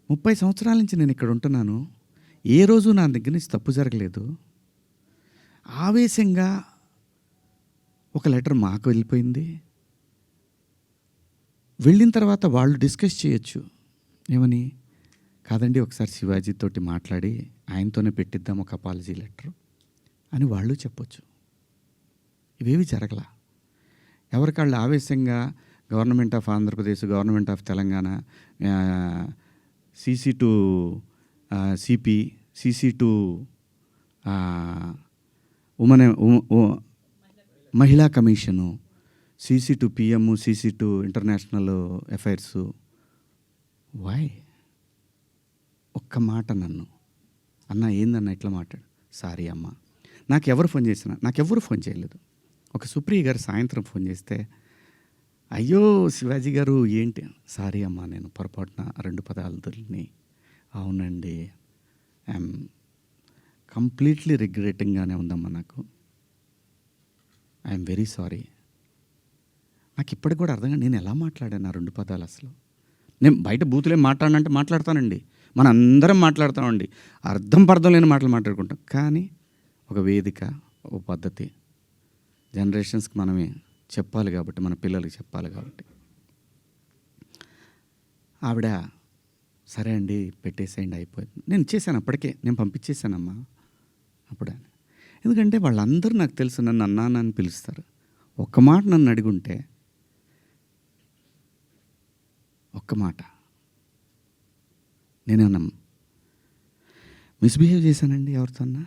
30 సంవత్సరాల నుంచి నేను ఇక్కడ ఉంటున్నాను. ఏ రోజు నా దగ్గర నుంచి తప్పు జరగలేదు. ఆవేశంగా ఒక లెటర్ మాకు వెళ్ళిపోయింది. వెళ్ళిన తర్వాత వాళ్ళు డిస్కస్ చేయొచ్చు. ఏమని? కాదండి, ఒకసారి శివాజీతోటి మాట్లాడి ఆయనతోనే పెట్టిద్దాం ఒక అపాలజీ లెటర్ అని వాళ్ళు చెప్పొచ్చు. ఇవేవి జరగల. ఎవరికాళ్ళు ఆవేశంగా government of Andhra Pradesh, government of Telangana, CC to CP, CC to మహిళా commission, CC to PM, CC to international affairs. Why? ఒక్క మాట నన్ను, అన్న ఏందన్న ఇట్లా మాట్లాడు. సారీ అమ్మ, నాకెవరు ఫోన్ చేసినా, నాకెవ్వరు ఫోన్ చేయలేదు. ఒక సుప్రియ గారు సాయంత్రం ఫోన్ చేస్తే, అయ్యో శివాజీ గారు ఏంటి, సారీ అమ్మా నేను పొరపాటున 2 పదాలు దొరికినాయి. అవునండి, ఐఎమ్ కంప్లీట్లీ రిగ్రెటింగ్గానే ఉందమ్మా, నాకు ఐఎమ్ వెరీ సారీ. నాకు ఇప్పటికి కూడా అర్థం కాదు నేను ఎలా మాట్లాడాను ఆ 2 పదాలు. అసలు నేను బయట బూతులేం మాట్లాడినంటే మాట్లాడతానండి, మన అందరం మాట్లాడతామండి, అర్థం పర్థం లేని మాటలు మాట్లాడుకుంటాం. కానీ ఒక వేదిక, ఒక పద్ధతి, జనరేషన్స్కి మనమే చెప్పాలి కాబట్టి, మన పిల్లలకి చెప్పాలి కాబట్టి. ఆవిడ సరే అండి పెట్టేసేయండి అయిపోయింది. నేను ఇచ్చేసాను, అప్పటికే నేను పంపించేశానమ్మా అప్పుడే. ఎందుకంటే వాళ్ళందరూ నాకు తెలుసు, నన్ను అన్నాను అని పిలుస్తారు. ఒక్క మాట నన్ను అడుగుంటే, ఒక్క మాట నేనేమన్నా మిస్బిహేవ్ చేశానండి ఎవరితో అన్నా?